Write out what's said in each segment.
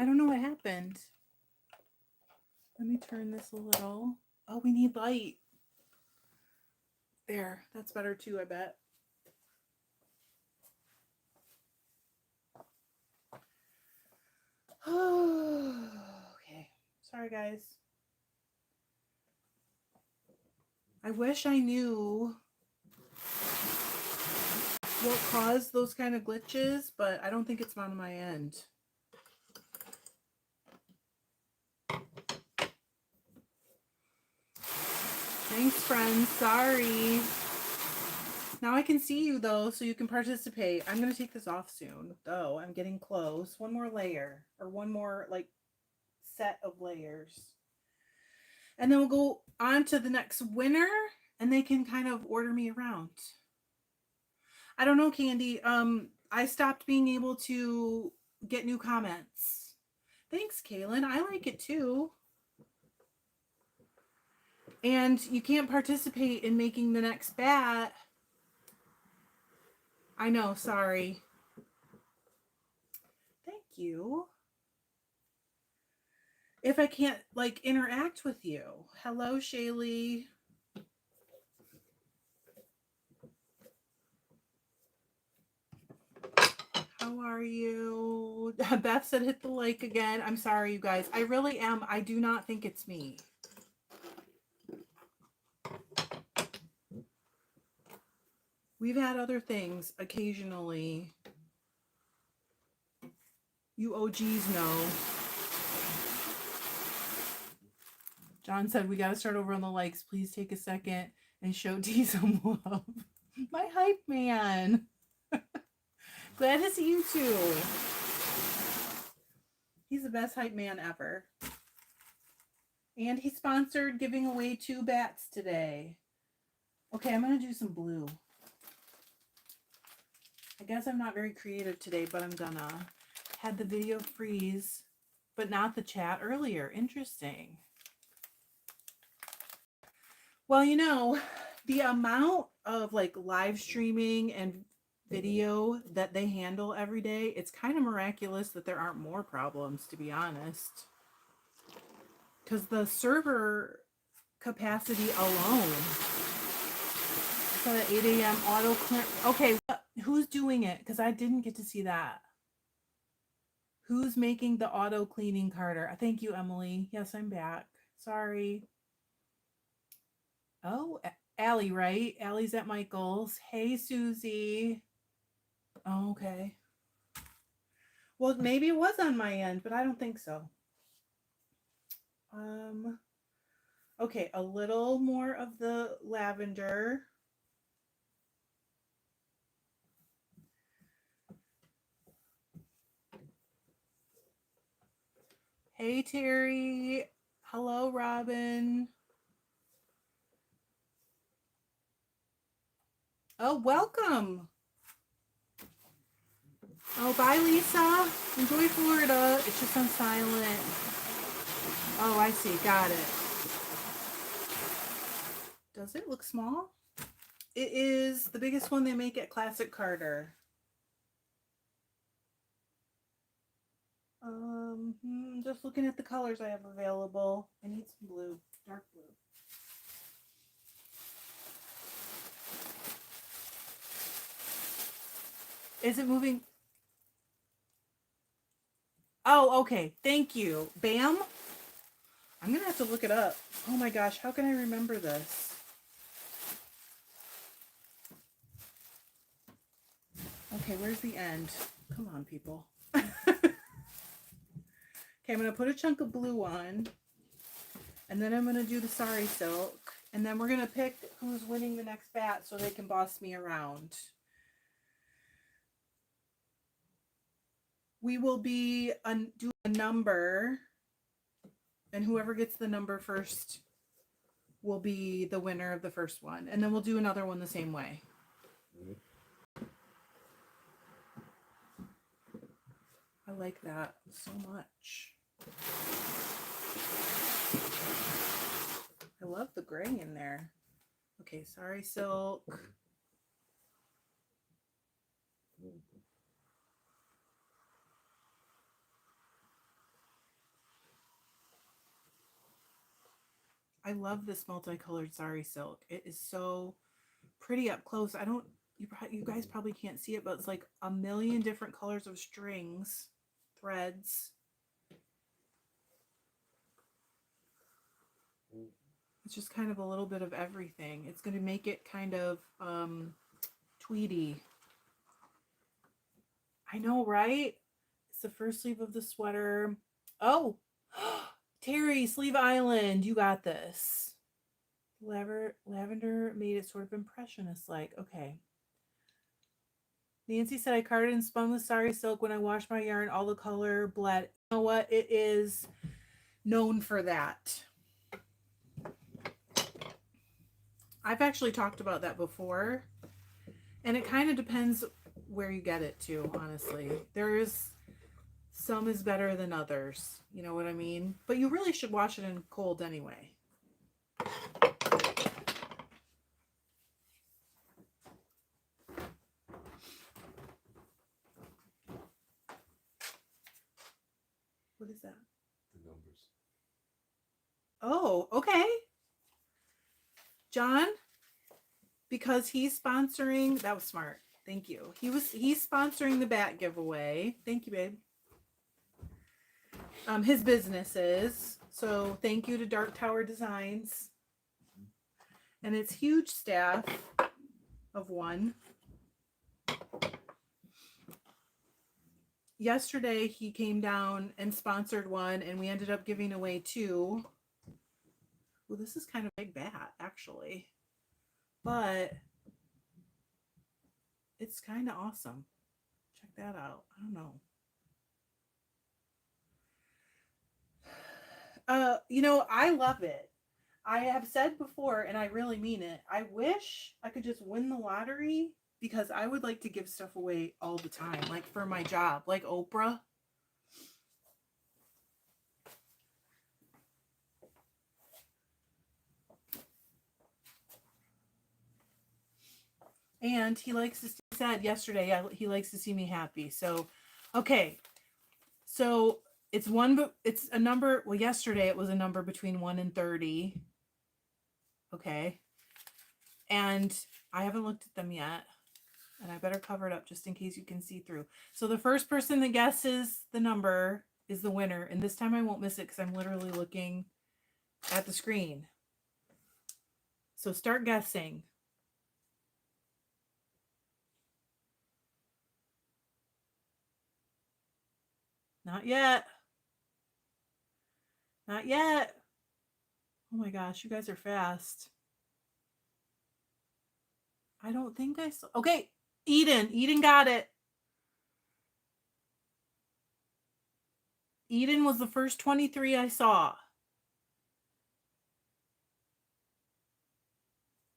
I don't know what happened. Let me turn this a little. Oh, we need light. There, that's better too, I bet. Okay. Sorry, guys. I wish I knew what caused those kind of glitches, but I don't think it's on my end. Thanks, friends. Sorry. Now I can see you, though, so you can participate. I'm going to take this off soon, though. I'm getting close. One more layer, or one more, like, set of layers. And then we'll go on to the next winner, and they can kind of order me around. I don't know, Candy. I stopped being able to get new comments. Thanks, Kaylin. I like it, too. And you can't participate in making the next bat. I know, sorry. Thank you. If I can't, like, interact with you. Hello, Shaylee. How are you? Beth said hit the like again. I'm sorry, you guys. I really am. I do not think it's me. We've had other things occasionally. You OGs know. John said, we got to start over on the likes. Please take a second and show T some love. My hype man. Glad to see you too. He's the best hype man ever. And he sponsored giving away 2 bats today. Okay, I'm going to do some blue. I guess I'm not very creative today, but I'm gonna. Had the video freeze, but not the chat earlier. Interesting. Well, you know, the amount of like live streaming and video that they handle every day, it's kind of miraculous that there aren't more problems, to be honest. Because the server capacity alone. So at 8 a.m. auto clear. Okay, who's doing it? Because I didn't get to see that. Who's making the auto cleaning Carter? Thank you, Emily. Yes, I'm back. Sorry. Oh, Allie, right? Allie's at Michael's. Hey, Susie. Oh, okay. Well, maybe it was on my end, but I don't think so. Okay, a little more of the lavender. Hey, Terry. Hello, Robin. Oh, welcome. Oh, bye, Lisa. Enjoy Florida. It's just on silent. Oh, I see. Got it. Does it look small? It is the biggest one they make at Classic Carter. Just looking at the colors I have available. I need some blue, dark blue. Is it moving? Oh, okay. Thank you. Bam. I'm going to have to look it up. Oh my gosh. How can I remember this? Okay, where's the end? Come on, people. Okay, I'm going to put a chunk of blue on. And then I'm going to do the Sari Silk. And then we're going to pick who's winning the next bat so they can boss me around. We will be doing a number. And whoever gets the number first will be the winner of the first one. And then we'll do another one the same way. I like that so much. I love the gray in there. Okay, Sari Silk. I love this multicolored sari silk. It is so pretty up close. I don't, you guys probably can't see it, but it's like a million different colors of strings, threads. It's just kind of a little bit of everything. It's going to make it kind of tweedy. I know, right? It's the first sleeve of the sweater. Oh, Terry, Sleeve Island, you got this. Lavender made it sort of impressionist-like. Okay. Nancy said, I carded and spun with sari silk. When I washed my yarn, all the color bled. You know what? It is known for that. I've actually talked about that before. And it kind of depends where you get it to, honestly. There's some is better than others. You know what I mean? But you really should wash it in cold anyway. What is that? The numbers. Oh, okay. John, because he's sponsoring, that was smart. Thank you. He's sponsoring the bat giveaway. Thank you, babe. His business is. So thank you to Dark Tower Designs. And it's huge staff of one. Yesterday he came down and sponsored one, and we ended up giving away 2. Well, this is kind of a big bat, actually. But it's kind of awesome. Check that out. I don't know. You know, I love it. I have said before, and I really mean it, I wish I could just win the lottery, because I would like to give stuff away all the time, like for my job, like Oprah. And he likes to, he said yesterday, he likes to see me happy. So, okay. So it's a number. Well, yesterday it was a number between 1 and 30. Okay. And I haven't looked at them yet. And I better cover it up just in case you can see through. So the first person that guesses the number is the winner. And this time I won't miss it because I'm literally looking at the screen. So start guessing. Not yet. Not yet. Oh my gosh, you guys are fast. I don't think I saw. Okay, Eden got it. Eden was the first 23 I saw.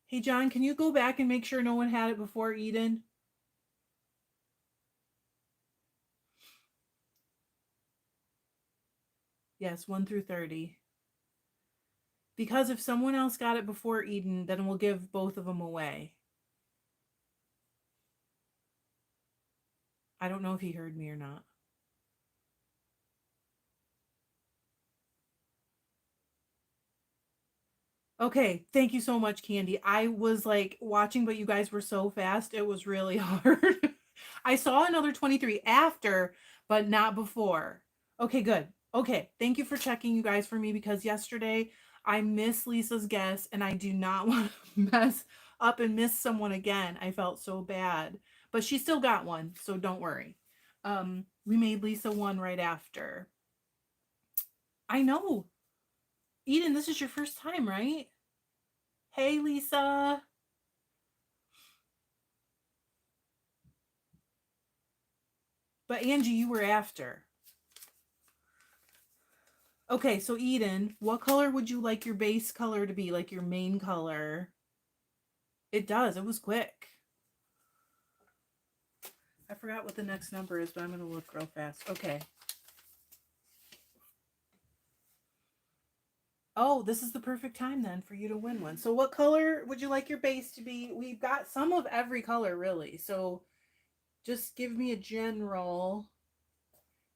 Hey, John, can you go back and make sure no one had it before Eden? Yes, 1 through 30. Because if someone else got it before Eden, then we'll give both of them away. I don't know if he heard me or not. Okay, thank you so much, Candy. I was like watching, but you guys were so fast. It was really hard. I saw another 23 after, but not before. Okay, good. Okay, thank you for checking, you guys, for me, because yesterday I missed Lisa's guess and I do not want to mess up and miss someone again. I felt so bad, but she still got one, so don't worry. We made Lisa one right after. I know. Eden, this is your first time, right? Hey, Lisa. But Angie, you were after. Okay, so Eden, what color would you like your base color to be? Like your main color? It does. It was quick. I forgot what the next number is, but I'm going to look real fast. Okay. Oh, this is the perfect time then for you to win one. So what color would you like your base to be? We've got some of every color, really. So just give me a general.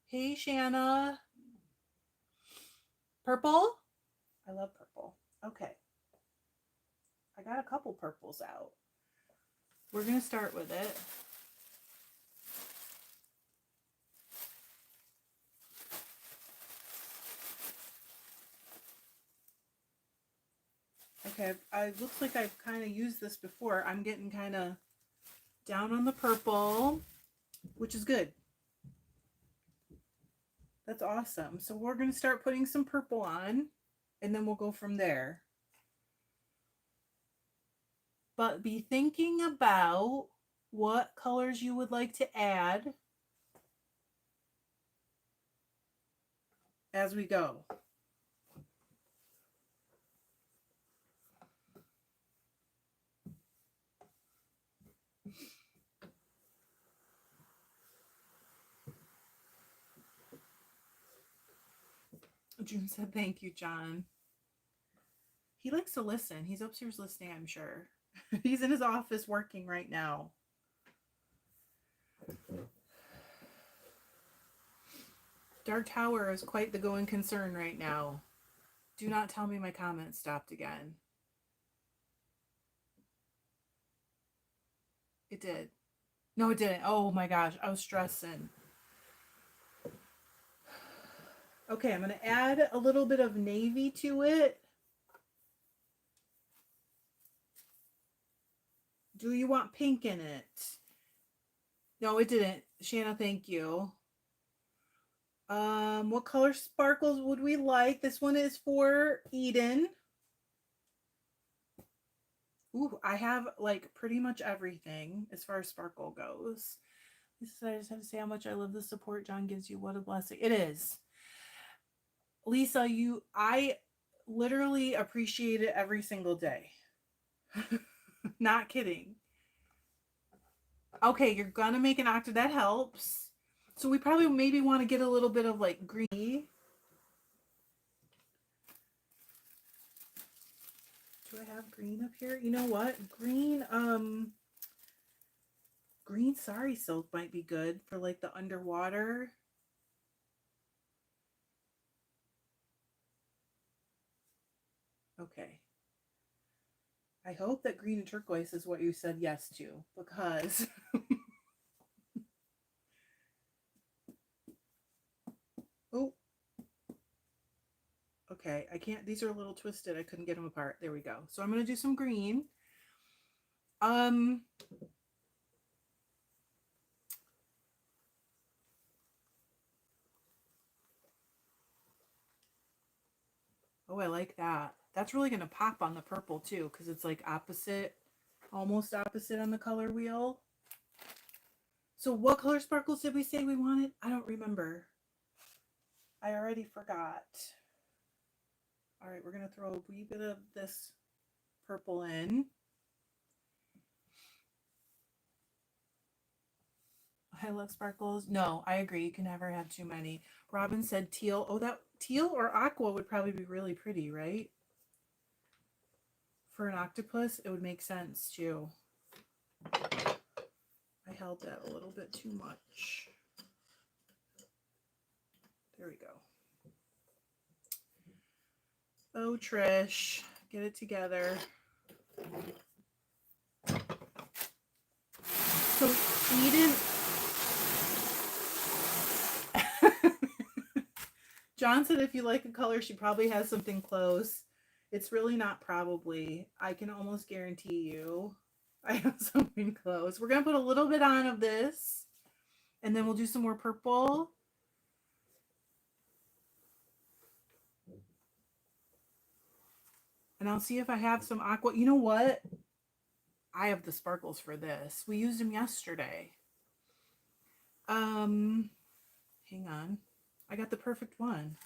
Hey, Shanna. Purple? I love purple. Okay. purples out. We're going to start with it. Okay, it looks like I've kind of used this before. I'm getting kind of down on the purple, which is good. That's awesome. So we're going to start putting some purple on, and then we'll go from there. But be thinking about what colors you would like to add as we go. June said, thank you, John. He likes to listen. He's upstairs listening, I'm sure. He's in his office working right now. Dark Tower is quite the going concern right now. Do not tell me my comments stopped again. It did. No, it didn't. Oh my gosh, I was stressing. Okay, I'm going to add a little bit of navy to it. Do you want pink in it? No, it didn't. Shanna, thank you. What color sparkles would we like? This one is for Eden. Ooh, I have like pretty much everything as far as sparkle goes. I just have to say how much I love the support John gives you. What a blessing. It is. Lisa, I literally appreciate it every single day. Not kidding. Okay, you're gonna make an octave. That helps. So we probably maybe want to get a little bit of like green. Do I have green up here? You know what? Green sari silk might be good for like the underwater. Okay. I hope that green and turquoise is what you said yes to, because oh, okay, I can't, these are a little twisted. I couldn't get them apart. There we go. So I'm going to do some green. Oh, I like that. That's really going to pop on the purple too, because it's like opposite, almost opposite on the color wheel. So what color sparkles did we say we wanted? I don't remember. I already forgot. All right, we're going to throw a wee bit of this purple in. I love sparkles. No, I agree. You can never have too many. Robin said teal. Oh, that teal or aqua would probably be really pretty, right? For an octopus, it would make sense too. I held that a little bit too much. There we go. Oh, Trish, get it together. So Eden... John said if you like a color, she probably has something close. It's really not probably. I can almost guarantee you I have something close. We're going to put a little bit on of this, and then we'll do some more purple. And I'll see if I have some aqua. You know what? I have the sparkles for this. We used them yesterday. Hang on. I got the perfect one.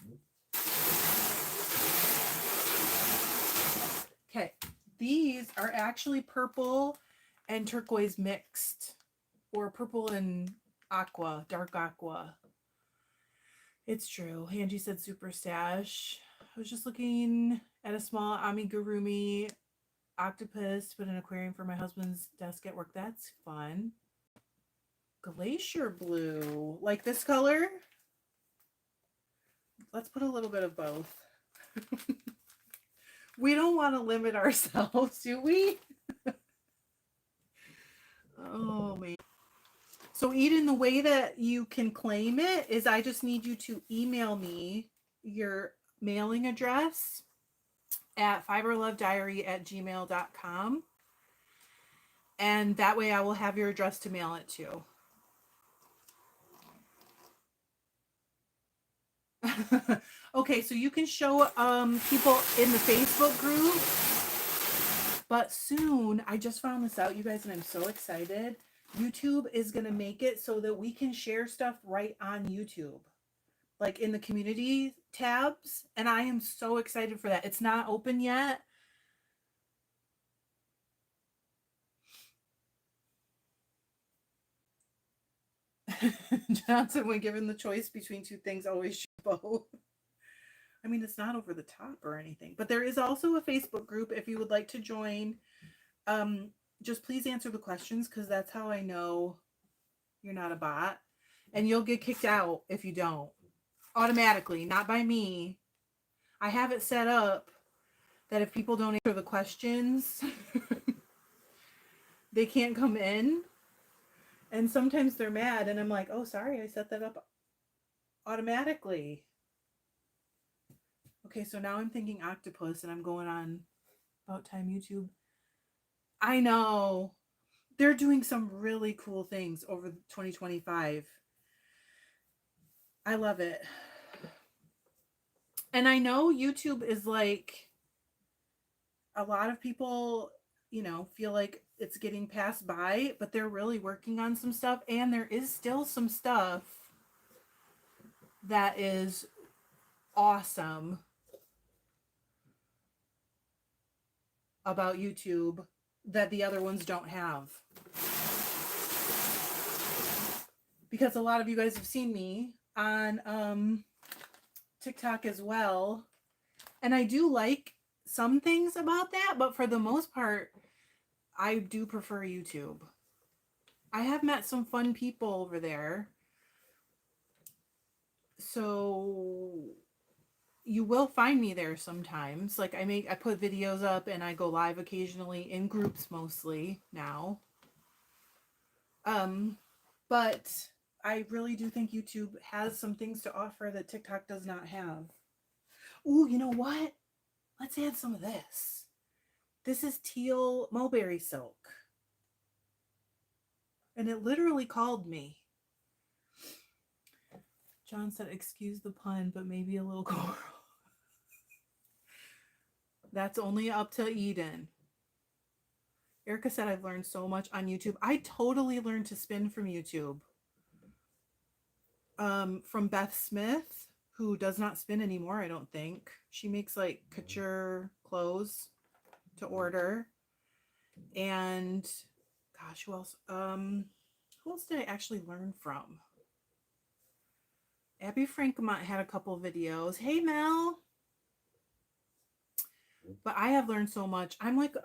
Okay. These are actually purple and turquoise mixed, or purple and aqua, dark aqua. It's true. Angie said super stash. I was just looking at a small amigurumi octopus to put in an aquarium for my husband's desk at work. That's fun. Glacier blue. Like this color? Let's put a little bit of both. We don't want to limit ourselves, do we? Oh, man. So, Eden, the way that you can claim it is I just need you to email me your mailing address at fiberlovediary@gmail.com. And that way I will have your address to mail it to. Okay, so you can show people in the Facebook group, but soon, I just found this out, you guys, and I'm so excited. YouTube is going to make it so that we can share stuff right on YouTube, like in the community tabs, and I am so excited for that. It's not open yet. Johnson, when given the choice between two things, always choose both. I mean, it's not over the top or anything, but there is also a Facebook group if you would like to join. Just please answer the questions, because that's how I know you're not a bot. And you'll get kicked out if you don't. Automatically, not by me. I have it set up that if people don't answer the questions, they can't come in. And sometimes they're mad, and I'm like, oh, sorry, I set that up automatically. Okay, so now I'm thinking octopus, and I'm going on About Time YouTube. I know. They're doing some really cool things over 2025. I love it. And I know YouTube is like, a lot of people, feel like it's getting passed by, but they're really working on some stuff. And there is still some stuff that is awesome about YouTube that the other ones don't have. Because a lot of you guys have seen me on TikTok as well. And I do like some things about that, but for the most part, I do prefer YouTube. I have met some fun people over there. So you will find me there sometimes. Like I put videos up and I go live occasionally in groups mostly now. But I really do think YouTube has some things to offer that TikTok does not have. Ooh, you know what? Let's add some of this. This is teal mulberry silk. And it literally called me. John said, excuse the pun, but maybe a little coral. That's only up to Eden. Erica said, I've learned so much on YouTube. I totally learned to spin from YouTube. From Beth Smith, who does not spin anymore, I don't think. She makes like couture clothes to order. And gosh, who else? Who else did I actually learn from? Abby Frankmont had a couple videos. Hey, Mel. But I have learned so much. I'm like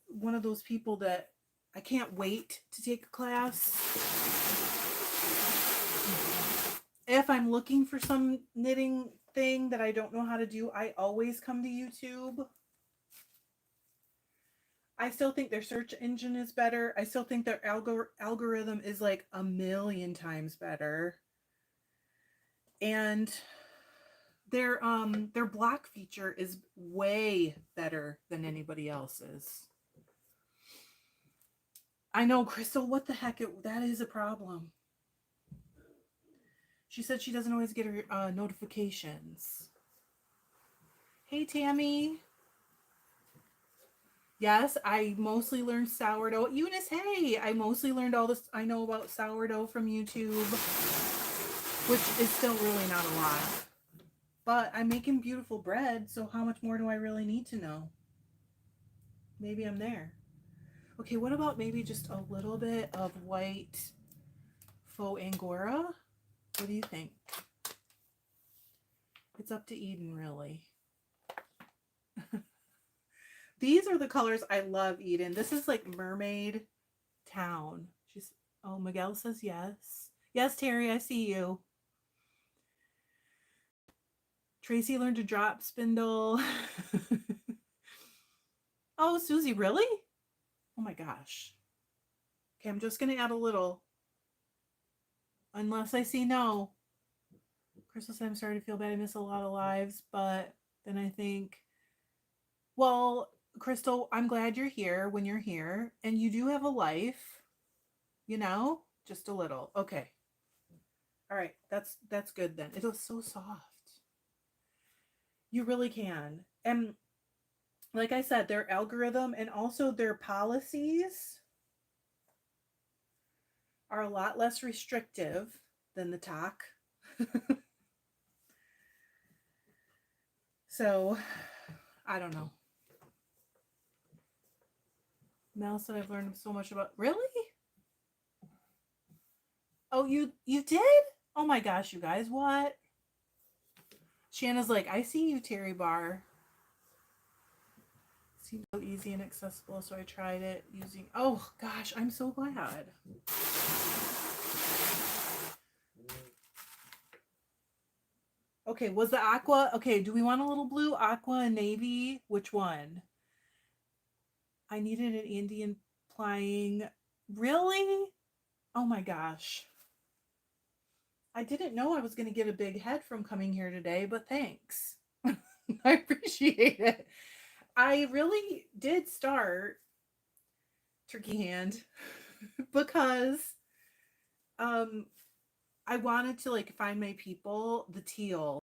one of those people that I can't wait to take a class. If I'm looking for some knitting thing that I don't know how to do, I always come to YouTube. I still think their search engine is better. I still think their algorithm is like a million times better. And their block feature is way better than anybody else's. I know, Crystal, what the heck? That is a problem. She said she doesn't always get her notifications. Hey, Tammy. Yes, I mostly learned sourdough. Eunice, hey, I mostly learned all this I know about sourdough from YouTube, which is still really not a lot. But I'm making beautiful bread, so how much more do I really need to know? Maybe I'm there. Okay, what about maybe just a little bit of white faux Angora? What do you think? It's up to Eden, really. These are the colors I love, Eden. This is like Mermaid Town. Oh, Miguel says yes. Yes, Terry, I see you. Tracy learned to drop spindle. Oh, Susie, really? Oh my gosh. Okay, I'm just going to add a little. Unless I see no. Crystal said, I'm sorry to feel bad. I miss a lot of lives. But then I think, well, Crystal, I'm glad you're here when you're here. And you do have a life, you know? Just a little. Okay. All right. That's good then. It was so soft. You really can. And like I said, their algorithm and also their policies are a lot less restrictive than the talk. So, I don't know. Mel said I've learned so much about. Really? Oh, you did? Oh my gosh, you guys, what? Shanna's like, I see you, Terry Bar. Seems so easy and accessible, so I tried it using. Oh gosh, I'm so glad. Okay, was the aqua? Okay, do we want a little blue, aqua, and navy? Which one? I needed an Indian plying. Really? Oh my gosh. I didn't know I was going to get a big head from coming here today, but thanks. I appreciate it. I really did start turkey hand because I wanted to like find my people, the teal.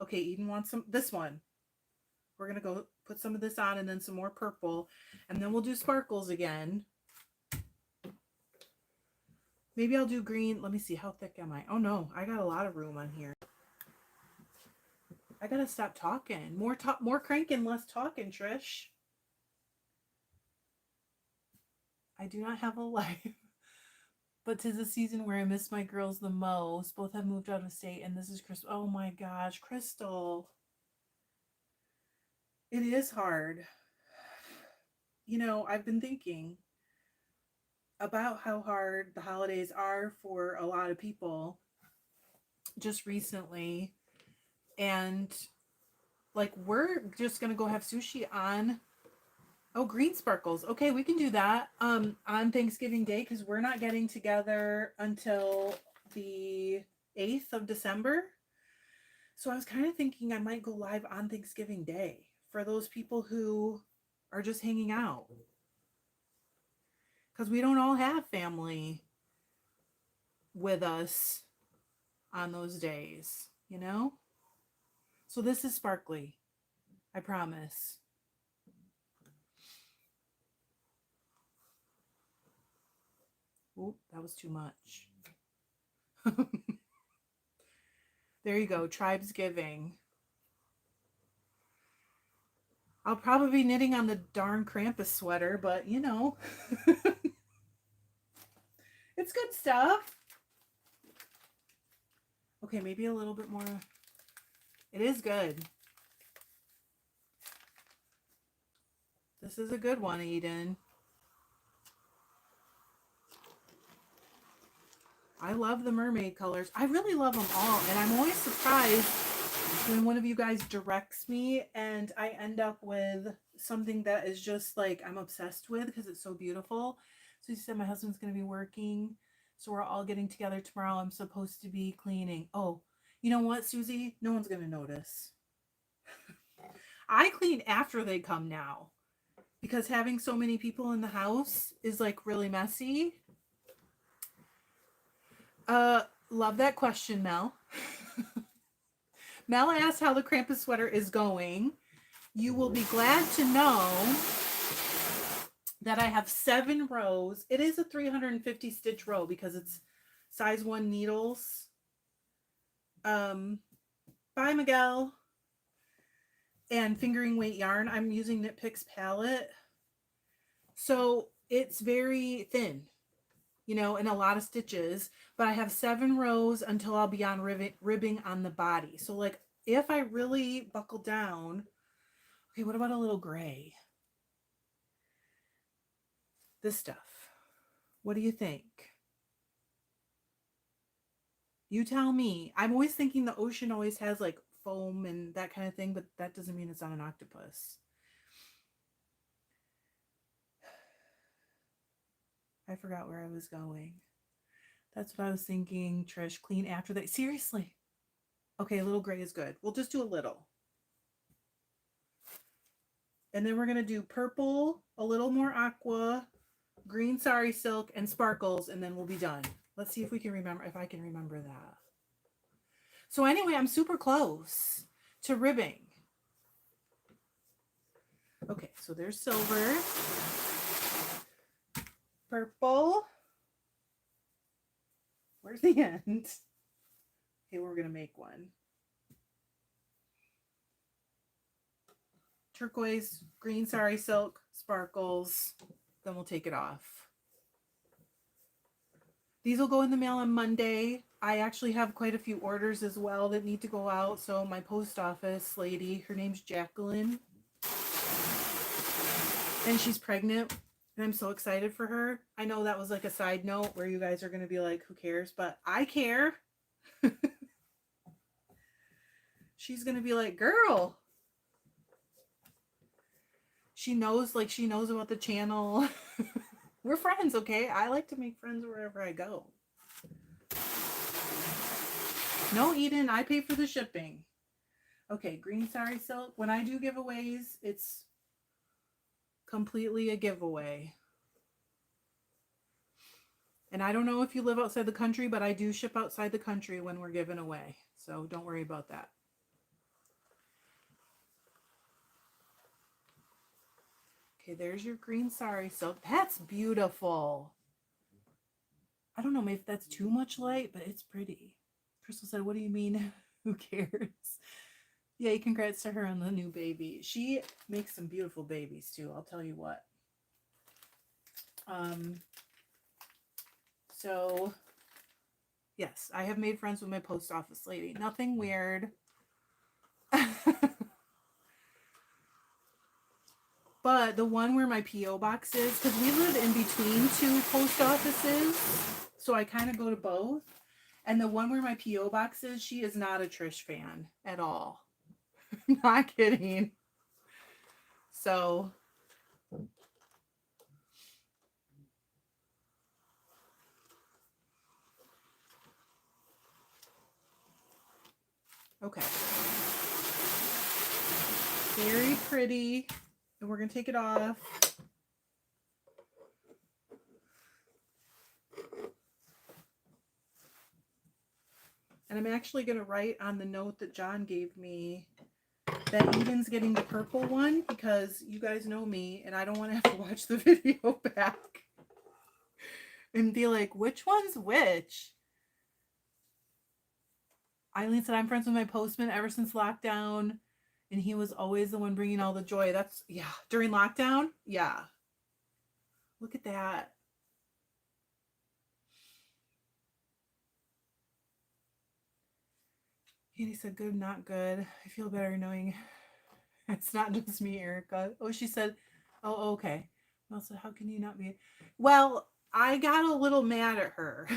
Okay, Eden wants some this one. We're going to go put some of this on and then some more purple and then we'll do sparkles again. Maybe I'll do green. Let me see, how thick am I? Oh no, I got a lot of room on here. I gotta stop talking. More cranking, less talking, Trish. I do not have a life. But 'tis a season where I miss my girls the most. Both have moved out of state, and this is Crystal. Oh my gosh, Crystal. It is hard. You know, I've been thinking about how hard the holidays are for a lot of people just recently. And like, we're just gonna go have sushi on. Oh, green sparkles. Okay, we can do that on Thanksgiving Day because we're not getting together until the 8th of December. So I was kind of thinking I might go live on Thanksgiving Day for those people who are just hanging out. Because we don't all have family with us on those days, you know? So this is sparkly. I promise. Oop, that was too much. There you go, Tribes Giving. I'll probably be knitting on the darn Krampus sweater, but you know. It's good stuff. Okay, maybe a little bit more. It is good. This is a good one, Eden. I love the mermaid colors. I really love them all. And I'm always surprised when one of you guys directs me and I end up with something that is just like I'm obsessed with because it's so beautiful. So you said my husband's going to be working. So we're all getting together tomorrow. I'm supposed to be cleaning. Oh, you know what, Susie? No one's going to notice. I clean after they come now because having so many people in the house is like really messy. Love that question, Mel. Mel asked how the Krampus sweater is going. You will be glad to know that I have 7 rows. It is a 350 stitch row because it's size 1 needles. Bye, Miguel. And fingering weight yarn. I'm using Knit Picks palette. So it's very thin, you know, and a lot of stitches. But I have 7 rows until I'll be on ribbing on the body. So like if I really buckle down, okay, what about a little gray? This stuff. What do you think? You tell me. I'm always thinking the ocean always has like foam and that kind of thing, but that doesn't mean it's on an octopus. I forgot where I was going. That's what I was thinking, Trish. Clean after that. Seriously. Okay, a little gray is good. We'll just do a little. And then we're going to do purple, a little more aqua, green sari silk, and sparkles, and then we'll be done. Let's see if we can remember, if I can remember that. So anyway, I'm super close to ribbing. Okay, so there's silver, purple. Where's the end? Okay, we're going to make one. Turquoise, green sari silk, sparkles. Then we'll take it off. These will go in the mail on Monday. I actually have quite a few orders as well that need to go out. So my post office lady, her name's Jacqueline, and she's pregnant, and I'm so excited for her. I know that was like a side note where you guys are going to be like, who cares? But I care. She's going to be like, girl. She knows about the channel. We're friends, okay? I like to make friends wherever I go. No, Eden, I pay for the shipping. Okay, green sari silk. When I do giveaways, it's completely a giveaway. And I don't know if you live outside the country, but I do ship outside the country when we're giving away. So don't worry about that. Okay, there's your green sari silk. That's beautiful. I don't know, maybe that's too much light, but it's pretty. Crystal said, what do you mean? Who cares? Yay, congrats to her on the new baby. She makes some beautiful babies too, I'll tell you what. So, yes, I have made friends with my post office lady. Nothing weird. But the one where my P.O. box is, because we live in between two post offices, so I kind of go to both. And the one where my P.O. box is, she is not a Trish fan at all. Not kidding. So, okay. Very pretty. And we're going to take it off. And I'm actually going to write on the note that John gave me that Eden's getting the purple one because you guys know me and I don't want to have to watch the video back and be like, which one's which? Eileen said, I'm friends with my postman ever since lockdown, and he was always the one bringing all the joy. That's, yeah, during lockdown? Yeah. Look at that. Katie said, good, not good. I feel better knowing it's not just me, Erica. Oh, she said, oh, okay. Well, so how can you not be? Well, I got a little mad at her.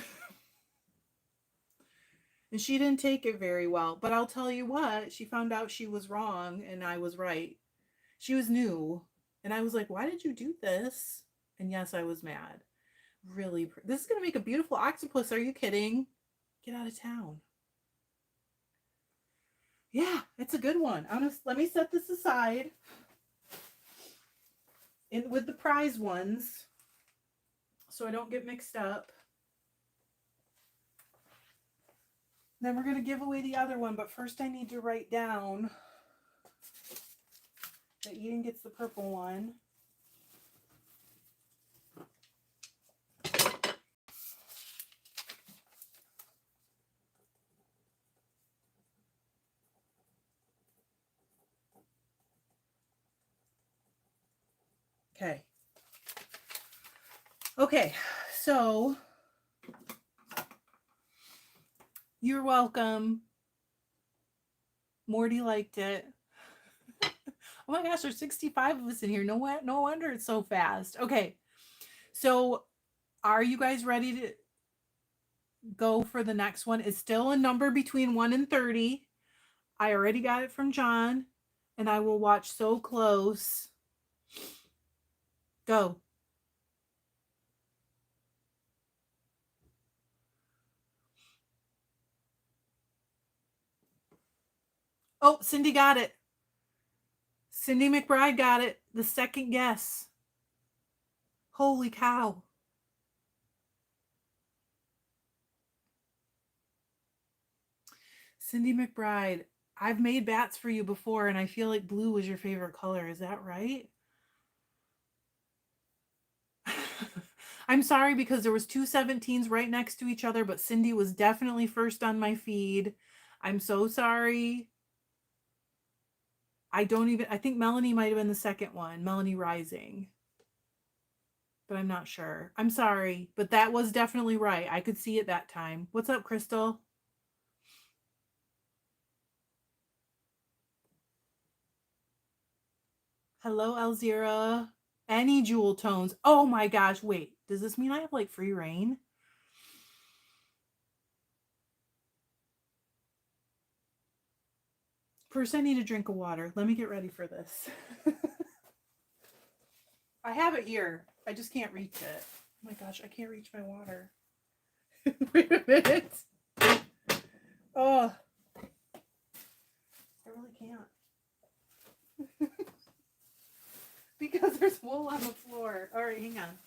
And she didn't take it very well. But I'll tell you what, she found out she was wrong and I was right. She was new. And I was like, why did you do this? And yes, I was mad. Really, this is going to make a beautiful octopus. Are you kidding? Get out of town. Yeah, it's a good one. Let me set this aside with the prize ones so I don't get mixed up. Then we're going to give away the other one, but first I need to write down that Eden gets the purple one. Okay. Okay, so you're welcome. Morty liked it. Oh my gosh, there's 65 of us in here. No wonder it's so fast. Okay, so are you guys ready to go for the next one? It's still a number between 1 and 30. I already got it from John, and I will watch so close. Go. Oh, Cindy got it. Cindy McBride got it. The second guess. Holy cow. Cindy McBride, I've made bats for you before, and I feel like blue was your favorite color. Is that right? I'm sorry because there was two 17s right next to each other, but Cindy was definitely first on my feed. I'm so sorry. I think Melanie might have been the second one, Melanie Rising. But I'm not sure. I'm sorry, but that was definitely right. I could see it that time. What's up, Crystal? Hello, Elzira. Any jewel tones. Oh my gosh, wait. Does this mean I have like free reign? First, I need a drink of water. Let me get ready for this. I have it here. I just can't reach it. Oh my gosh, I can't reach my water. Wait a minute. Oh, I really can't. Because there's wool on the floor. All right, hang on.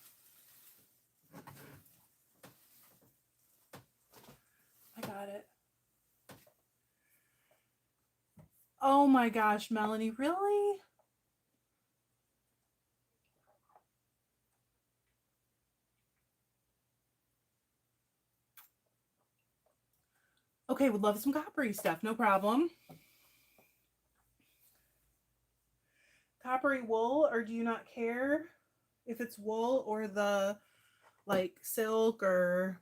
I got it. Oh my gosh, Melanie, really? Okay, would love some coppery stuff, no problem. Coppery wool, or do you not care if it's wool or the like silk or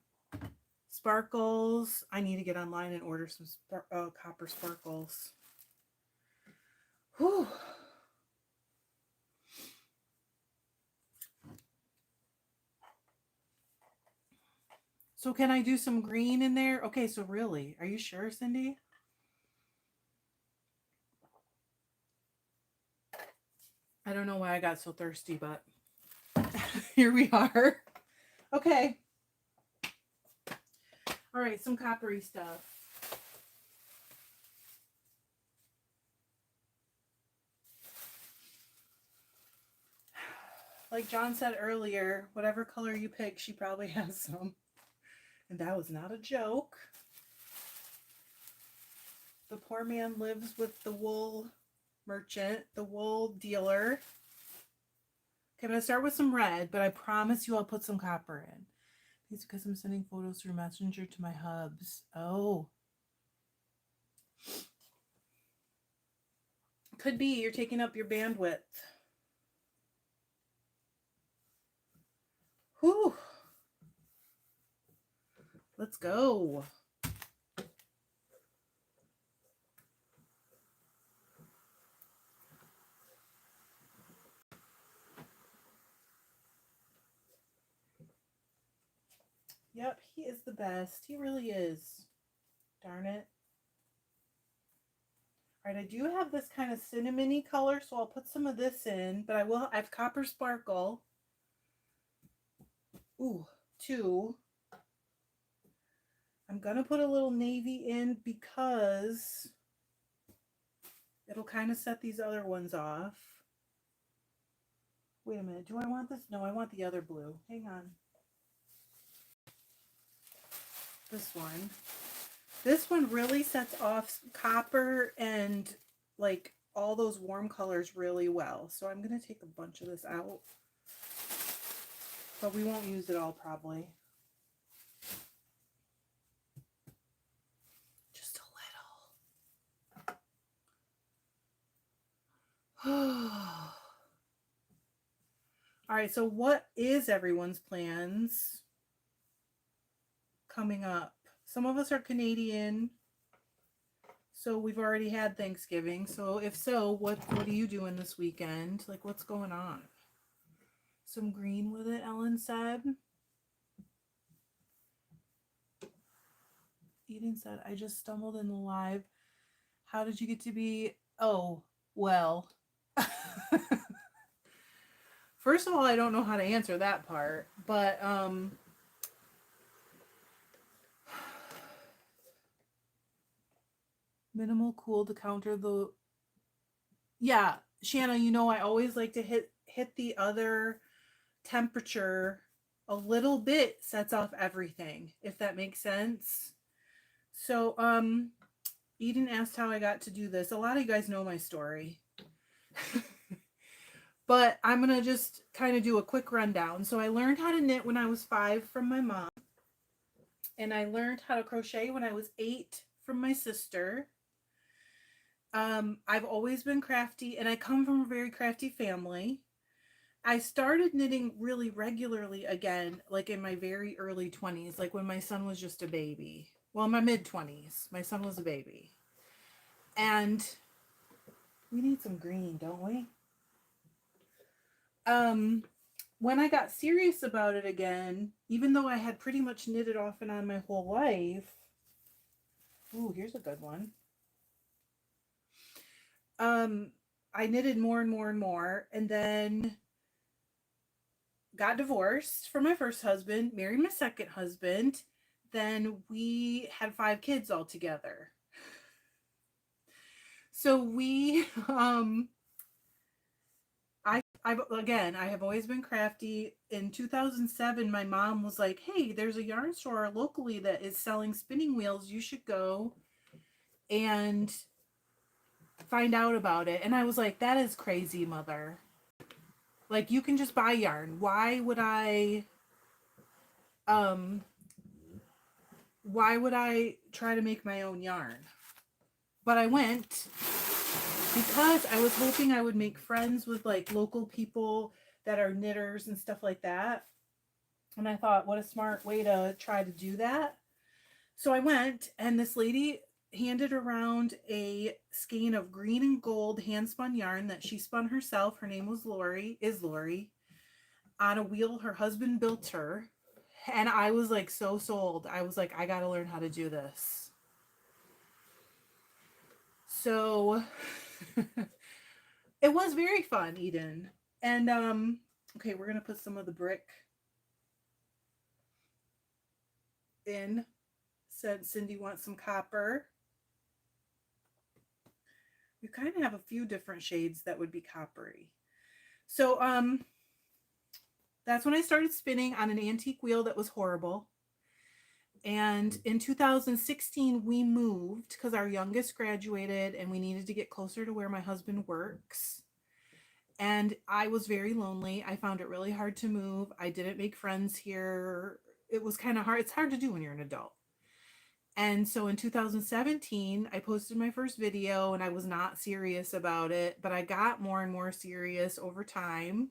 sparkles? I need to get online and order some copper sparkles. Whew. So can I do some green in there? Okay, so really, are you sure, Cindy? I don't know why I got so thirsty, but here we are. Okay. All right, some coppery stuff. Like John said earlier, whatever color you pick, she probably has some. And that was not a joke. The poor man lives with the wool merchant, the wool dealer. Okay, I'm going to start with some red, but I promise you I'll put some copper in. It's because I'm sending photos through Messenger to my hubs. Oh. Could be you're taking up your bandwidth. Whew. Let's go. Yep, he is the best. He really is. Darn it. All right, I do have this kind of cinnamony color, so I'll put some of this in, but I have copper sparkle. Ooh, 2. I'm going to put a little navy in because it'll kind of set these other ones off. Wait a minute. Do I want this? No, I want the other blue. Hang on. This one. This one really sets off copper and like all those warm colors really well. So I'm going to take a bunch of this out. But we won't use it all probably. Just a little. All right, so what is everyone's plans coming up? Some of us are Canadian, so we've already had Thanksgiving. So if so, what are you doing this weekend? Like, what's going on? Some green with it, Ellen said. Eden said, I just stumbled in the live. How did you get to be? Oh, well. First of all, I don't know how to answer that part, but Minimal cool to counter the, yeah, Shanna, you know, I always like to hit the other temperature a little bit, sets off everything, if that makes sense. So, Eden asked how I got to do this. A lot of you guys know my story. But I'm going to just kind of do a quick rundown. So I learned how to knit when I was 5 from my mom. And I learned how to crochet when I was 8 from my sister. I've always been crafty, and I come from a very crafty family. I started knitting really regularly again, like in my very early 20s, like when my son was just a baby. Well, in my mid 20s, my son was a baby. And we need some green, don't we? When I got serious about it again, even though I had pretty much knitted off and on my whole life. Ooh, here's a good one. I knitted more and more and more, and then got divorced from my first husband, married my second husband. Then we had 5 kids all together. So we, I have always been crafty. In 2007, my mom was like, hey, there's a yarn store locally that is selling spinning wheels. You should go and find out about it. And I was like, that is crazy, mother. Like, you can just buy yarn. Why would I try to make my own yarn? But I went because I was hoping I would make friends with like local people that are knitters and stuff like that. And I thought, what a smart way to try to do that. So I went, and this lady handed around a skein of green and gold hand spun yarn that she spun herself. Her name was Lori, on a wheel her husband built her. And I was like so sold. I was like, I got to learn how to do this. So it was very fun, Eden. And okay, we're going to put some of the brick in. Said Cindy wants some copper. We kind of have a few different shades that would be coppery. So that's when I started spinning on an antique wheel that was horrible. And in 2016, we moved because our youngest graduated and we needed to get closer to where my husband works. And I was very lonely. I found it really hard to move. I didn't make friends here. It was kind of hard. It's hard to do when you're an adult. And so in 2017, I posted my first video, and I was not serious about it, but I got more and more serious over time.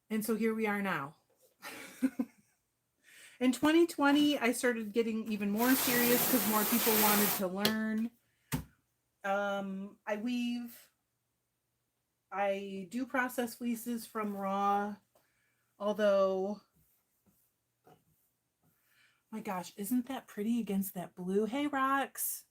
And so here we are now. In 2020, I started getting even more serious because more people wanted to learn. I weave. I do process fleeces from raw, although, my gosh, isn't that pretty against that blue? Hey, Rox.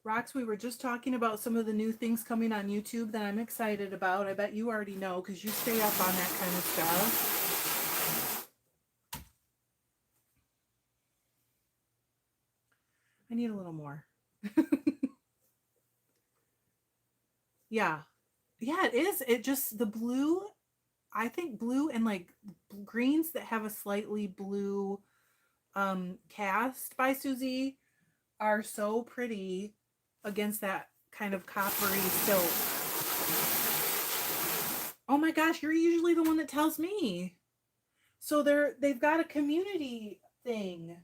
Rox, we were just talking about some of the new things coming on YouTube that I'm excited about. I bet you already know because you stay up on that kind of stuff. I need a little more. Yeah. Yeah, it is. It just, the blue, I think blue and like greens that have a slightly blue cast by Susie are so pretty against that kind of coppery silk. Oh my gosh, you're usually the one that tells me. So they've got a community thing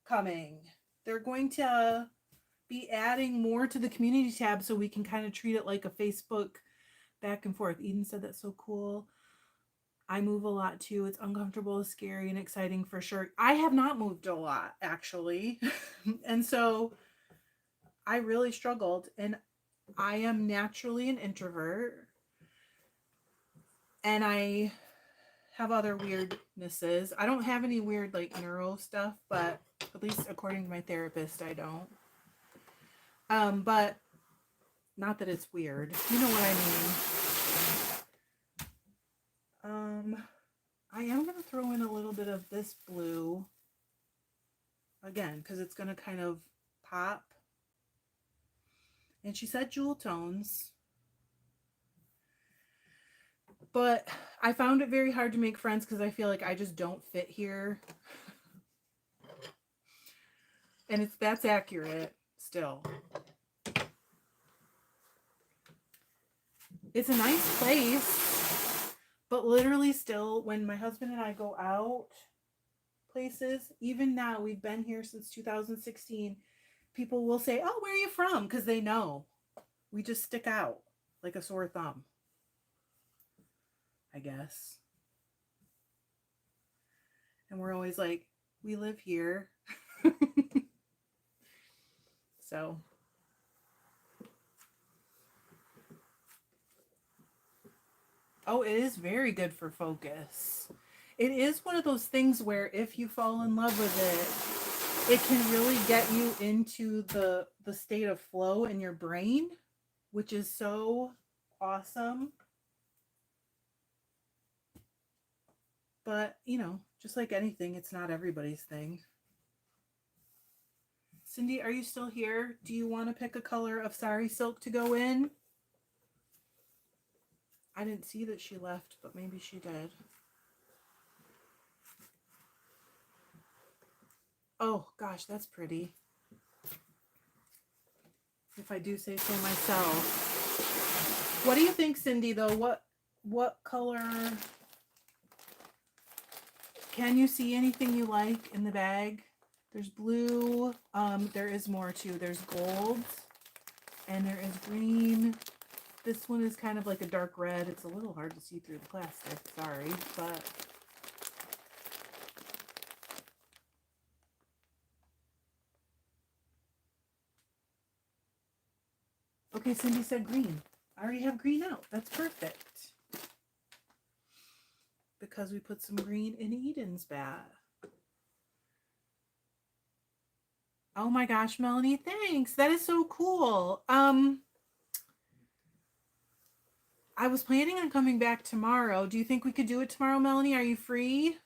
coming. They're going to be adding more to the community tab so we can kind of treat it like a Facebook back and forth. Eden said that's so cool. I move a lot too. It's uncomfortable, scary, and exciting for sure. I have not moved a lot, actually. And so I really struggled. And I am naturally an introvert. And I have other weirdnesses. I don't have any weird like neuro stuff, but at least according to my therapist, I don't. But not that it's weird. You know what I mean. I am going to throw in a little bit of this blue again, because it's going to kind of pop. And she said jewel tones. But I found it very hard to make friends because I feel like I just don't fit here. And that's accurate still. It's a nice place, but literally still, when my husband and I go out places, even now, we've been here since 2016, people will say, oh, where are you from? Because they know. We just stick out like a sore thumb, I guess. And we're always like, we live here. So. Oh, it is very good for focus. It is one of those things where if you fall in love with it, it can really get you into the state of flow in your brain, which is so awesome. But, you know, just like anything, it's not everybody's thing. Cindy, are you still here? Do you want to pick a color of sari silk to go in? I didn't see that she left, but maybe she did. Oh, gosh, that's pretty. If I do say so myself. What do you think, Cindy, though? What color? Can you see anything you like in the bag? There's blue. There is more too. There's gold. And there is green. This one is kind of like a dark red. It's a little hard to see through the plastic. Sorry, but... Okay, Cindy said green. I already have green out. That's perfect. Because we put some green in Eden's bag. Oh my gosh, Melanie, thanks. That is so cool. I was planning on coming back tomorrow. Do you think we could do it tomorrow, Melanie? Are you free?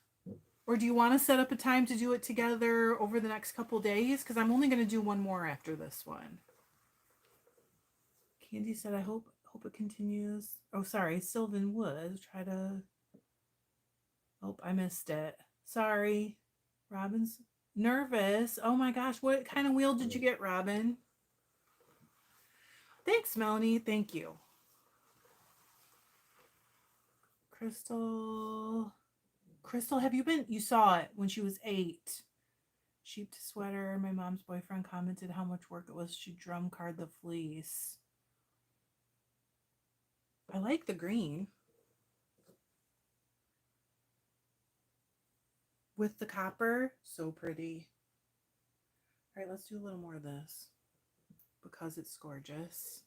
Or do you want to set up a time to do it together over the next couple days? Because I'm only going to do one more after this one. Candy said, I hope it continues. Oh, sorry. Sylvan Wood. Try to... Oh, I missed it. Sorry. Robin's nervous. Oh my gosh. What kind of wheel did you get, Robin? Thanks, Melanie. Thank you. Crystal, have you been? You saw it when she was 8. Sheep to sweater. My mom's boyfriend commented how much work it was to drum card the fleece. I like the green. With the copper. So pretty. All right, let's do a little more of this. Because it's gorgeous.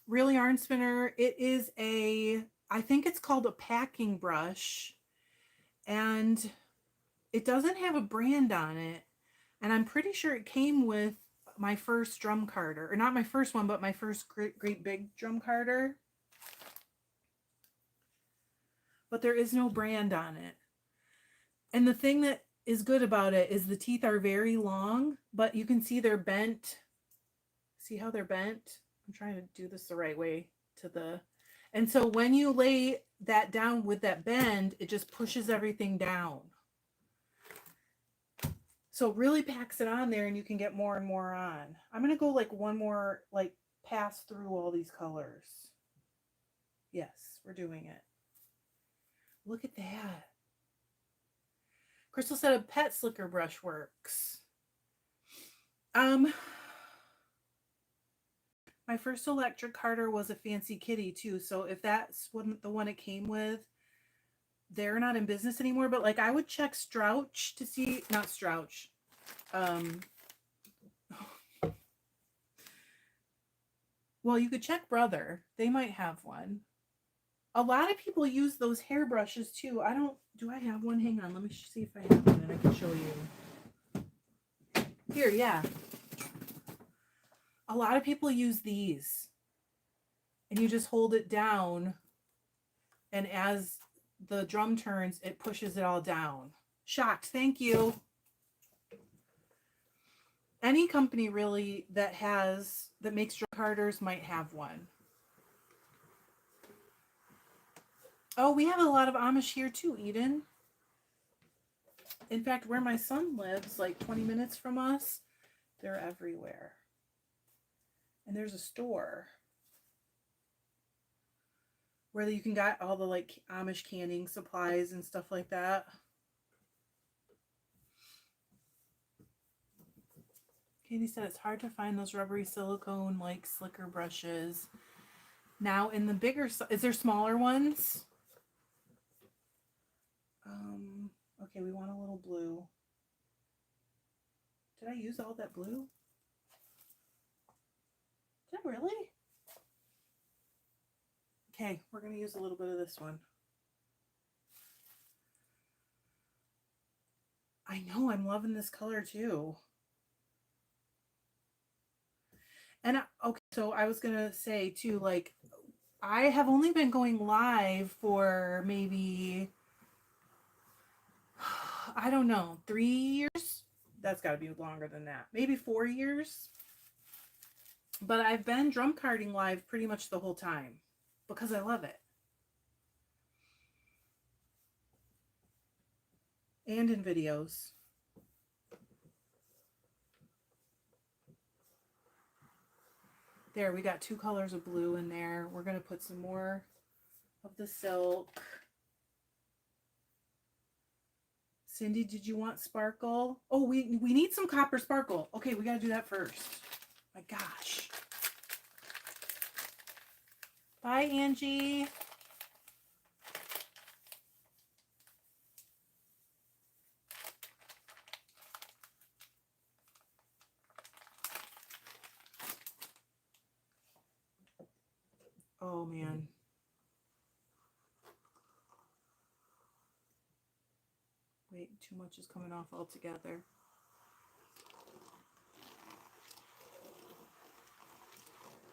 Real Yarn Spinner. It is I think it's called a packing brush. And it doesn't have a brand on it. And I'm pretty sure it came with my first drum carder. Or not my first one, but my first great big drum carder. But there is no brand on it. And the thing that is good about it is the teeth are very long, but you can see they're bent. See how they're bent? I'm trying to do this the right way and so when you lay that down with that bend, it just pushes everything down. So it really packs it on there and you can get more and more on. I'm going to go like one more, like pass through all these colors. Yes, we're doing it. Look at that. Crystal said a pet slicker brush works. My first electric carder was a Fancy Kitty too. So if that's the one it came with, they're not in business anymore. But like I would check Strouch to see, not Strouch. Well, you could check Brother. They might have one. A lot of people use those hairbrushes too. Do I have one? Hang on. Let me see if I have one and I can show you. Here, yeah. A lot of people use these. And you just hold it down And as the drum turns, it pushes it all down. Shocked. Thank you. Any company really that makes drum carders might have one. Oh, we have a lot of Amish here too, Eden. In fact, where my son lives, like 20 minutes from us, they're everywhere. And there's a store where you can get all the like Amish canning supplies and stuff like that. Katie said it's hard to find those rubbery silicone like slicker brushes. Now in the bigger, is there smaller ones? Okay, we want a little blue. Did I use all that blue? Did I really? Okay, we're going to use a little bit of this one. I know, I'm loving this color too. And okay, so I was going to say too, like, I have only been going live for maybe, I don't know, 3 years? That's got to be longer than that. Maybe 4 years. But I've been drum carding live pretty much the whole time because I love it. And in videos. There, we got 2 colors of blue in there. We're going to put some more of the silk. Cindy, did you want sparkle? Oh, we need some copper sparkle. Okay, we got to do that first. My gosh. Bye, Angie. Oh, man. Wait, too much is coming off altogether.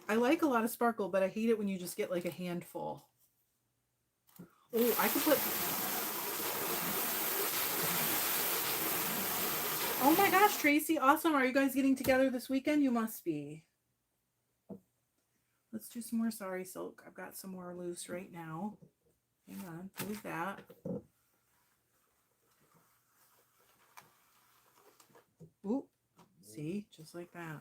I like a lot of sparkle, but I hate it when you just get like a handful. Oh, I could put... Oh my gosh, Tracy, awesome. Are you guys getting together this weekend? You must be. Let's do some more Sorry Silk. I've got some more loose right now. Hang on, move that. Ooh, see, just like that.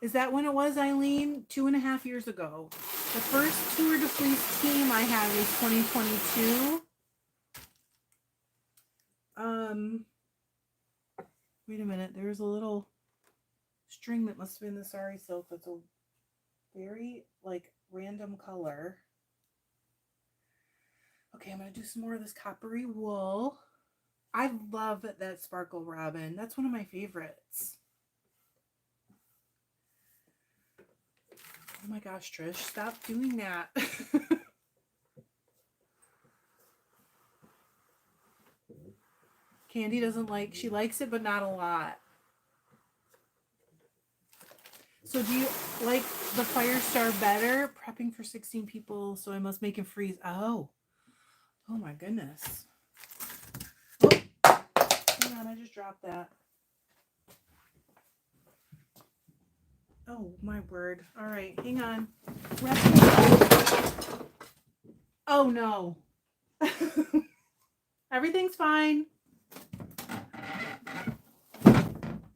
Is that when it was, Eileen? 2.5 years ago. The first Tour de Fleece team I had was 2022. Wait a minute. There's a little string that must have been the Sorry Silk. That's a very, like, random color. Okay, I'm going to do some more of this coppery wool. I love that Sparkle Robin. That's one of my favorites. Oh my gosh, Trish, stop doing that. Candy doesn't like, she likes it, but not a lot. So do you like the Firestar better? Prepping for 16 people, so I must make him freeze. Oh my goodness. Oh, hang on, I just dropped that. Oh my word. All right, hang on. Oh no. Everything's fine.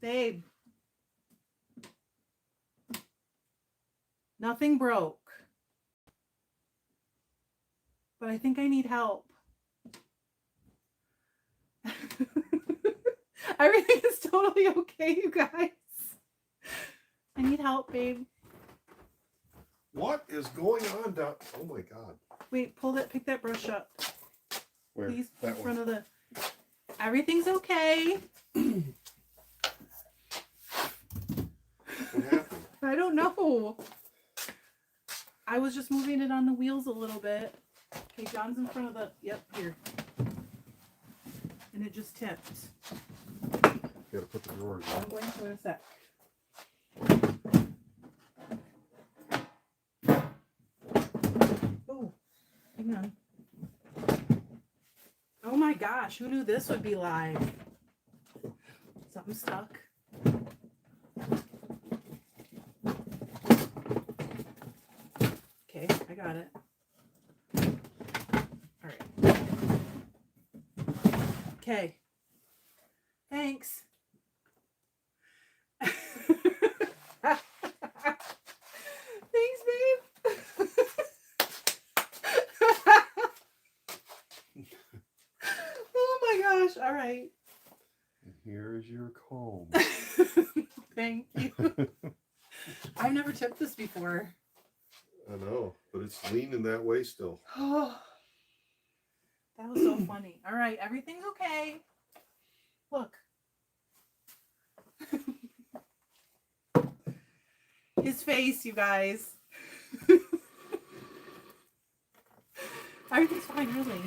Babe. Nothing broke. But I think I need help. Everything is totally okay, you guys. I need help, babe. What is going on down? Oh my God. Wait, pick that brush up. Where? Please, that in front one. of the... Everything's okay. What happened? I don't know. I was just moving it on the wheels a little bit. Okay, John's in front of the... Yep, here. And it just tipped. Gotta put the drawers I'm in. going to in a sec. Oh, hang on. Oh my gosh, who knew this would be live? Something stuck. Okay, I got it. All right. Okay. Thanks. Thanks, babe. Oh my gosh. All right. And here's your comb. Thank you. I've never tipped this before. I know, but it's leaning that way still. Oh, that was so funny. All right, everything's okay. Look. His face, you guys. Everything's fine, really.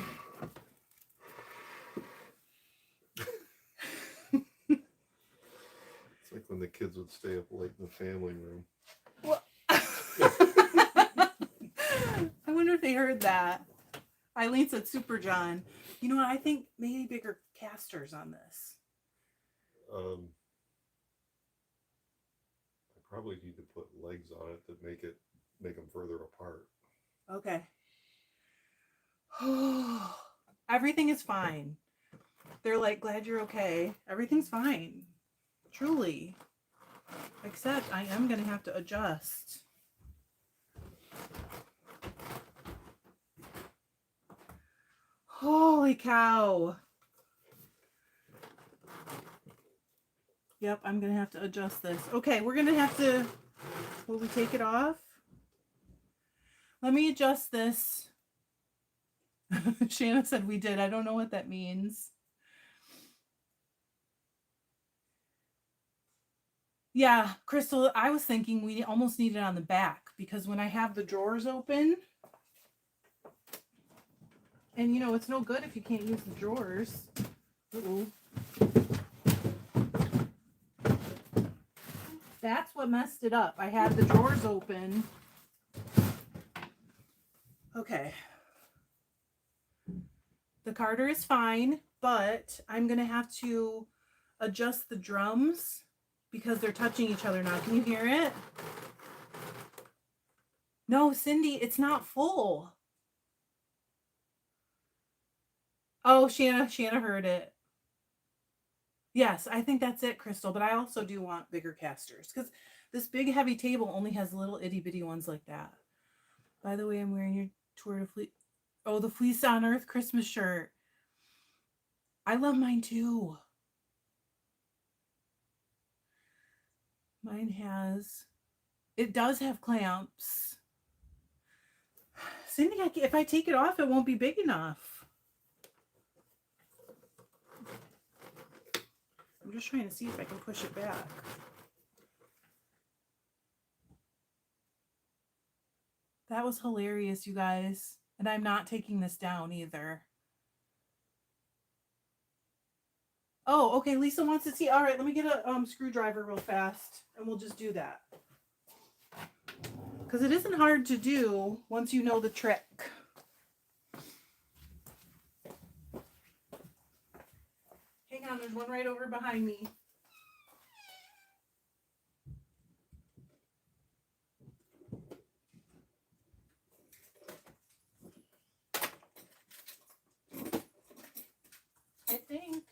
It's like when the kids would stay up late in the family room. Well, I wonder if they heard that. Eileen said Super John. You know what? I think maybe bigger casters on this. I probably need to put legs on it that make them further apart. Okay. Everything is fine. They're like, glad you're okay. Everything's fine. Truly. Except I am going to have to adjust. Holy cow. Yep, I'm going to have to adjust this. Okay, we're going to have to... Will we take it off? Let me adjust this. Shanna said we did. I don't know what that means. Yeah, Crystal, I was thinking we almost need it on the back because when I have the drawers open, and you know, it's no good if you can't use the drawers. Uh-oh. That's what messed it up. I had the drawers open. Okay. The Carter is fine, but I'm going to have to adjust the drums because they're touching each other now. Can you hear it? No, Cindy, it's not full. Oh, Shanna heard it. Yes, I think that's it, Crystal, but I also do want bigger casters because this big heavy table only has little itty bitty ones like that. By the way, I'm wearing your Tour de Fleece. Oh, the Fleece on Earth Christmas shirt. I love mine too. Mine it does have clamps. Cindy, if I take it off, it won't be big enough. I'm just trying to see if I can push it back. That was hilarious, you guys. And I'm not taking this down either. Oh, okay. Lisa wants to see. All right, let me get a screwdriver real fast, and we'll just do that. Because it isn't hard to do once you know the trick. Hang on, there's one right over behind me. I think.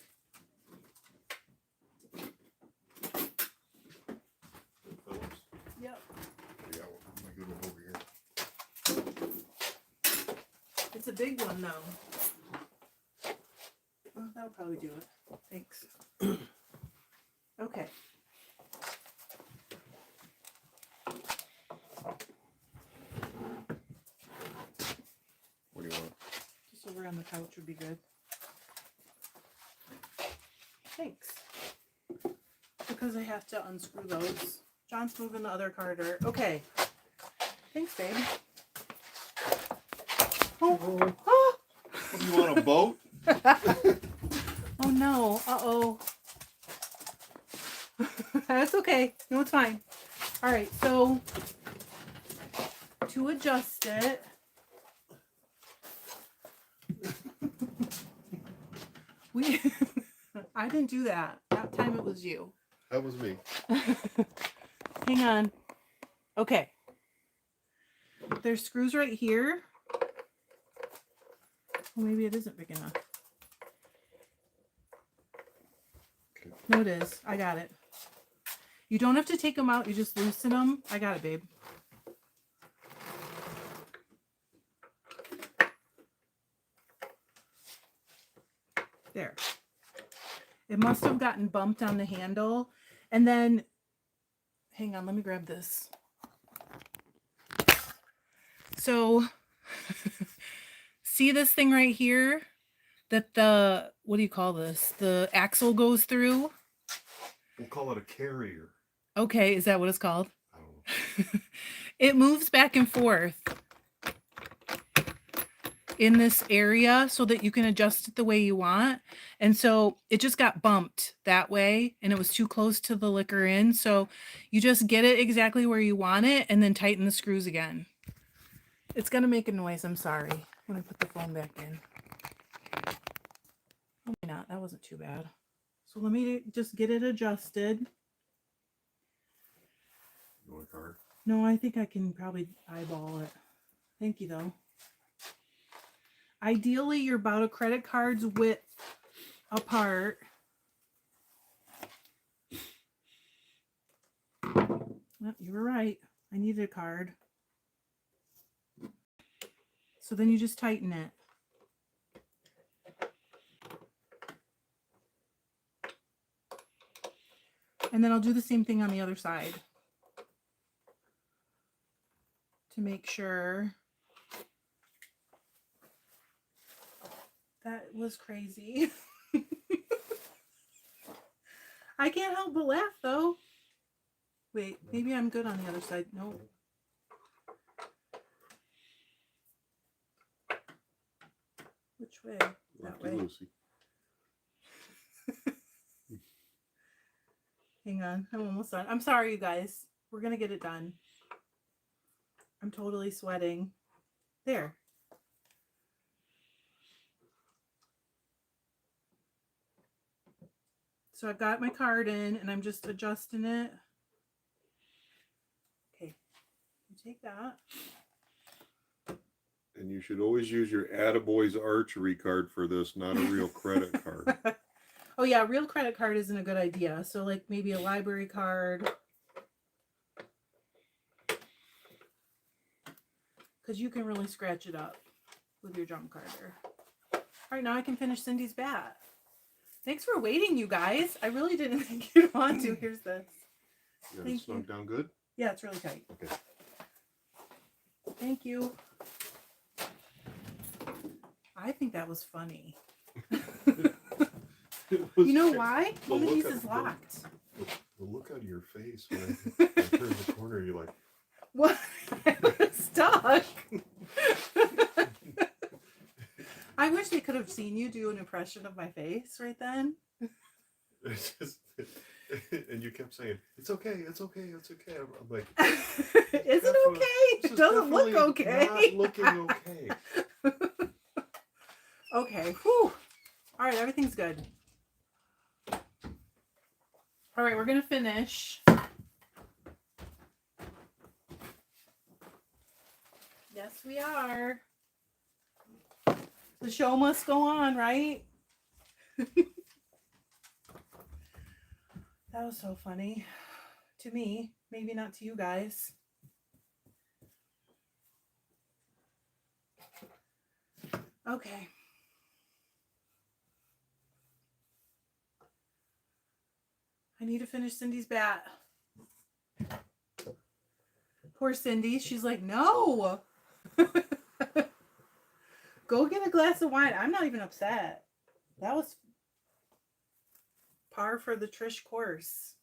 Phillips? Yep. Yeah, my good one over here. It's a big one, though. Well, that'll probably do it. Thanks. Okay. What do you want? Just over on the couch would be good. Thanks. Because I have to unscrew those. John's moving the other Carter. Okay. Thanks, babe. Oh. Oh. What, do you want a boat? Oh no. Uh-oh. That's okay. No, it's fine. All right, so to adjust it, we I didn't do that. That time it was you. That was me. Hang on. Okay. There's screws right here. Well, maybe it isn't big enough. Okay. No, it is. I got it. You don't have to take them out. You just loosen them. I got it, babe. There. It must have gotten bumped on the handle. And then, hang on, let me grab this. So, see this thing right here? That the, what do you call this? The axle goes through? We'll call it a carrier. Okay, is that what it's called? I don't know. It moves back and forth in this area so that you can adjust it the way you want. And so it just got bumped that way and it was too close to the liquor in. So you just get it exactly where you want it and then tighten the screws again. It's going to make a noise. I'm sorry. When I put the phone back in. Maybe not. That wasn't too bad. So let me just get it adjusted. You want a card? No, I think I can probably eyeball it. Thank you, though. Ideally, you're about a credit card's width apart. Well, you were right. I needed a card. So then you just tighten it. And then I'll do the same thing on the other side. To make sure. That was crazy. I can't help but laugh though. Wait, maybe I'm good on the other side. No. Which way? That way. Lucy. Hang on. I'm almost done. I'm sorry, you guys. We're going to get it done. I'm totally sweating. There. So I've got my card in and I'm just adjusting it. Okay. You take that. And you should always use your Attaboy's archery card for this, not a real credit card. Oh yeah, real credit card isn't a good idea. So like maybe a library card. Because you can really scratch it up with your drum carder. All right, now I can finish Cindy's bat. Thanks for waiting, you guys. I really didn't think you'd want to. Here's this. You got it Thank snug you. down good? Yeah, it's really tight. Okay. Thank you. I think that was funny. You know why? One of these is locked. The look on your face when I turn the corner, you're like, What? I was stuck. I wish they could have seen you do an impression of my face right then. it's just, and you kept saying, it's okay, it's okay, it's okay. I'm like, is it okay? It doesn't look okay. Not looking okay. Okay. Whew. All right, everything's good. All right, we're going to finish. Yes, we are. The show must go on, right? That was so funny. To me, maybe not to you guys. Okay. I need to finish Cindy's bat. Poor Cindy. She's like, no. Go get a glass of wine. I'm not even upset. That was par for the Trish course.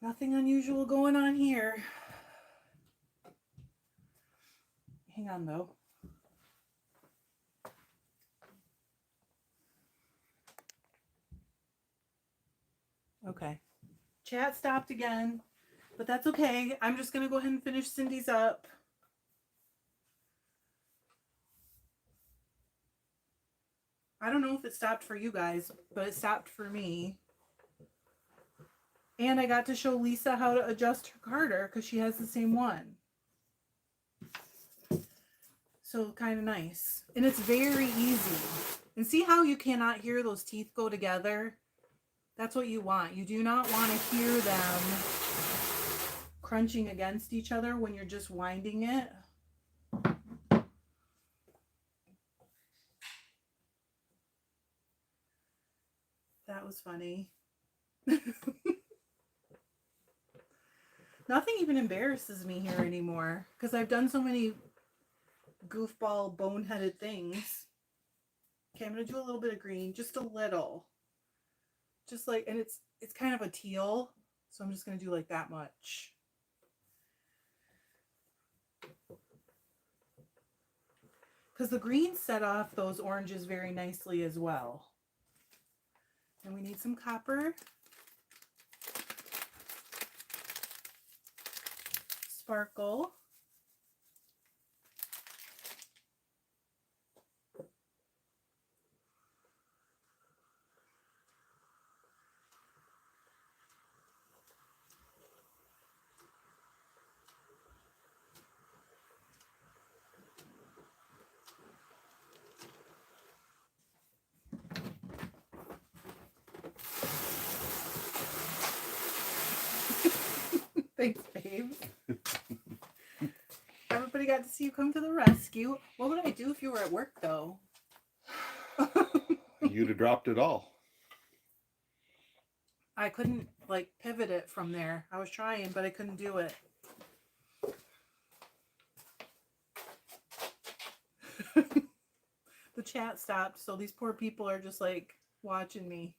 Nothing unusual going on here. Hang on, though. Okay. Chat stopped again, but that's okay. I'm just going to go ahead and finish Cindy's up. I don't know if it stopped for you guys, but it stopped for me. And I got to show Lisa how to adjust her garter because she has the same one. So kind of nice. And it's very easy. And see how you cannot hear those teeth go together? That's what you want. You do not want to hear them crunching against each other when you're just winding it. That was funny. Nothing even embarrasses me here anymore because I've done so many goofball, boneheaded things. Okay, I'm going to do a little bit of green, just a little. Just like, and it's kind of a teal, so I'm just going to do like that much. Because the green set off those oranges very nicely as well. And we need some copper. Sparkle. Thanks, babe. Everybody got to see you come to the rescue. What would I do if you were at work, though? You'd have dropped it all. I couldn't, like, pivot it from there. I was trying, but I couldn't do it. The chat stopped, so these poor people are just, like, watching me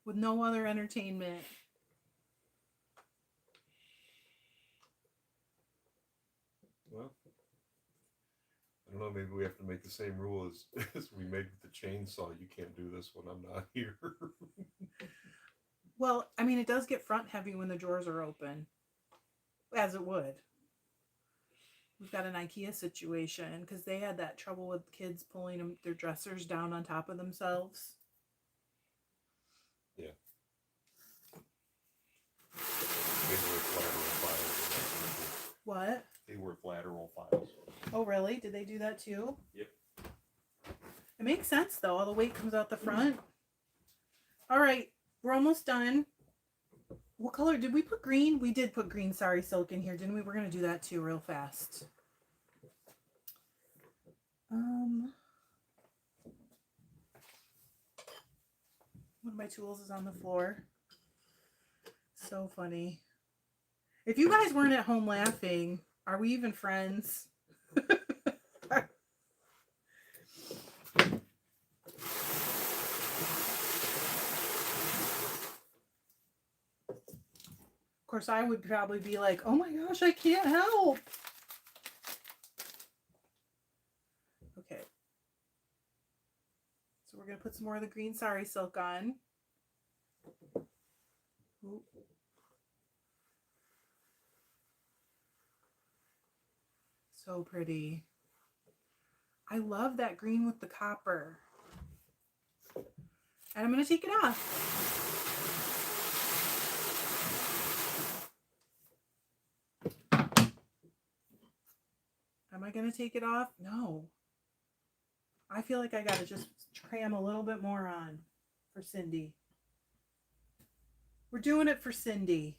with no other entertainment. Well, I don't know, maybe we have to make the same rule as we made with the chainsaw. You can't do this when I'm not here. Well, I mean, it does get front heavy when the drawers are open, as it would. We've got an IKEA situation because they had that trouble with kids pulling their dressers down on top of themselves. Yeah. They work lateral files. What? They work lateral files. Oh, really? Did they do that too? Yep. It makes sense, though. All the weight comes out the front. All right. We're almost done. What color? Did we put green? We did put green sari silk in here, didn't we? We're going to do that too real fast. One of my tools is on the floor. So funny. If you guys weren't at home laughing, are we even friends? Of course, I would probably be like, oh my gosh, I can't help. Okay. So we're going to put some more of the green sari silk on. Ooh. So pretty. I love that green with the copper. And I'm going to take it off. Am I going to take it off? No. I feel like I got to just cram a little bit more on for Cindy. We're doing it for Cindy.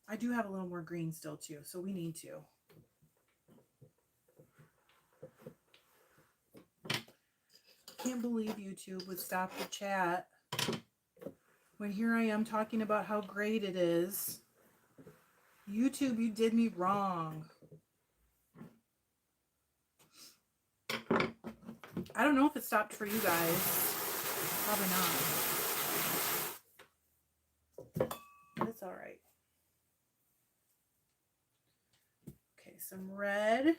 I do have a little more green still too, so we need to. Can't believe YouTube would stop the chat when here I am talking about how great it is. YouTube, you did me wrong. I don't know if it stopped for you guys. Probably not. But it's all right. Okay, some red.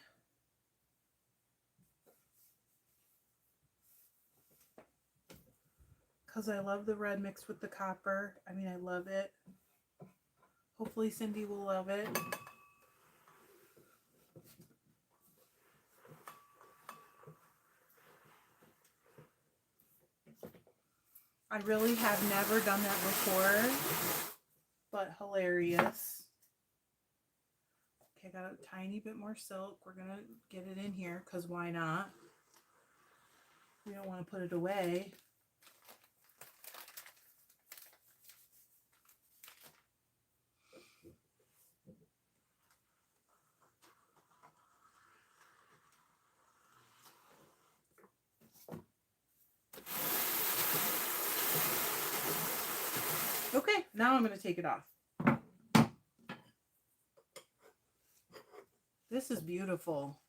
because I love the red mixed with the copper. I mean, I love it. Hopefully Cindy will love it. I really have never done that before, but hilarious. Okay, I got a tiny bit more silk. We're going to get it in here because why not? We don't want to put it away. Okay, now I'm going to take it off. This is beautiful.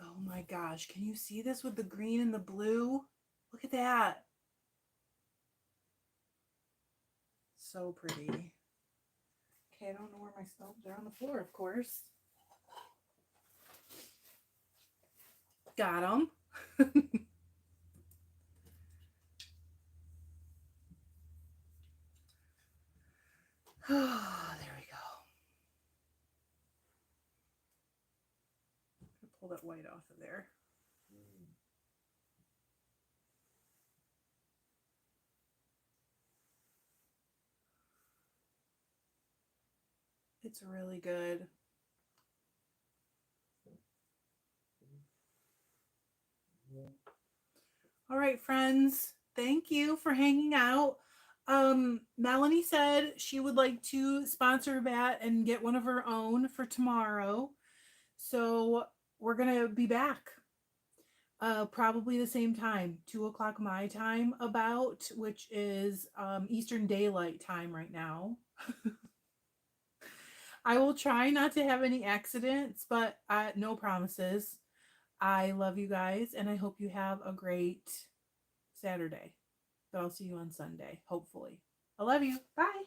Oh my gosh, can you see this with the green and the blue? Look at that. So pretty. Okay, I don't know where my smells are on the floor, of course. Got them. Oh, there we go. Pull that white off of there. It's really good. All right, friends. Thank you for hanging out. Melanie said she would like to sponsor that and get one of her own for tomorrow. So we're gonna be back. Probably the same time, 2:00 my time about, which is Eastern Daylight Time right now. I will try not to have any accidents, but no promises. I love you guys, and I hope you have a great Saturday. But I'll see you on Sunday, hopefully. I love you. Bye.